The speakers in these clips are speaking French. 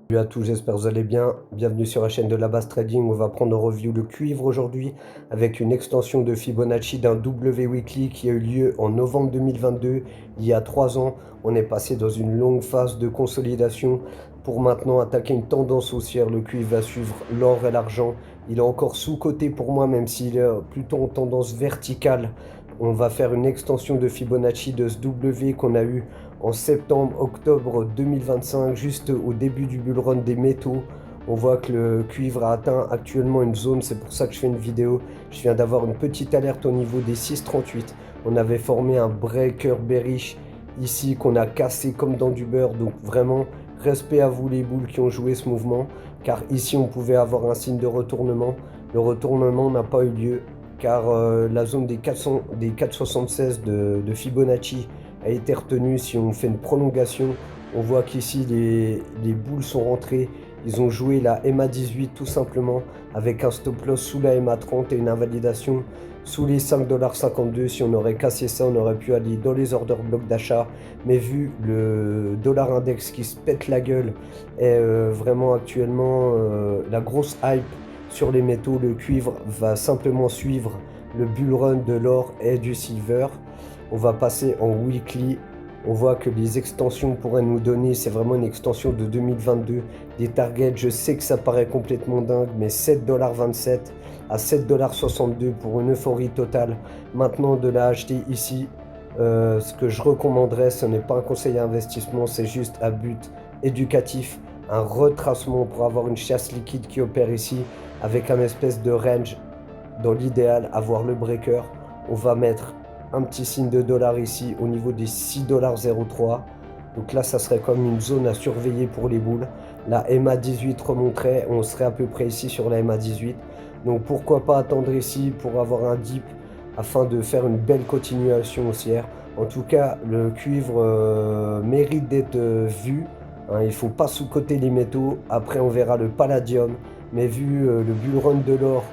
Salut à tous, j'espère que vous allez bien. Bienvenue sur la chaîne de la base trading. On va prendre en review le cuivre aujourd'hui avec une extension de Fibonacci d'un W weekly qui a eu lieu en novembre 2022. Il y a 3 ans, on est passé dans une longue phase de consolidation pour maintenant attaquer une tendance haussière. Le cuivre va suivre l'or et l'argent. Il est encore sous-coté pour moi, même s'il est plutôt en tendance verticale. On va faire une extension de Fibonacci de ce W qu'on a eu en septembre-octobre 2025, juste au début du bull run des métaux. On voit que le cuivre a atteint actuellement une zone, c'est pour ça que je fais une vidéo. Je viens d'avoir une petite alerte au niveau des 6,38. On avait formé un breaker bearish ici qu'on a cassé comme dans du beurre. Donc vraiment, respect à vous les boules qui ont joué ce mouvement. Car ici, on pouvait avoir un signe de retournement. Le retournement n'a pas eu lieu car la zone des 4,76 de Fibonacci a été retenue. Si on fait une prolongation, on voit qu'ici les boules sont rentrées. Ils ont joué la MA18 tout simplement avec un stop loss sous la MA30 et une invalidation sous les 5,52 $. Si on aurait cassé ça, on aurait pu aller dans les order blocs d'achat. Mais vu le dollar index qui se pète la gueule et vraiment actuellement la grosse hype sur les métaux, le cuivre va simplement suivre le bull run de l'or et du silver. On va passer en weekly. On voit que les extensions pourraient nous donner, c'est vraiment une extension de 2022, des targets. Je sais que ça paraît complètement dingue, mais 7,27 $ à 7,62 $ pour une euphorie totale. Maintenant, de la acheter ici, ce que je recommanderais, ce n'est pas un conseil à investissement, c'est juste à but éducatif, un retracement pour avoir une chasse liquide qui opère ici avec un espèce de range. Dans l'idéal, avoir le breaker. On va mettre un petit signe de dollar ici au niveau des 6,03 $. Donc là, ça serait comme une zone à surveiller pour les boules. La MA18 remonterait, on serait à peu près ici sur la MA18. Donc pourquoi pas attendre ici pour avoir un dip afin de faire une belle continuation haussière. En tout cas, le cuivre mérite d'être vu. Hein, il ne faut pas sous-coter les métaux. Après, on verra le palladium. Mais vu le bull run de l'or,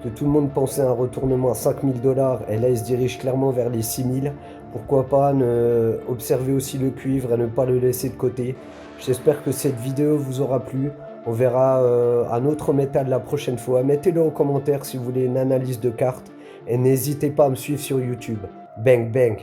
que tout le monde pensait à un retournement à 5 000 $, et là il se dirige clairement vers les 6 000. Pourquoi pas observer aussi le cuivre et ne pas le laisser de côté. J'espère que cette vidéo vous aura plu. On verra un autre métal la prochaine fois. Mettez-le en commentaire si vous voulez une analyse de carte. Et n'hésitez pas à me suivre sur YouTube. Bang bang!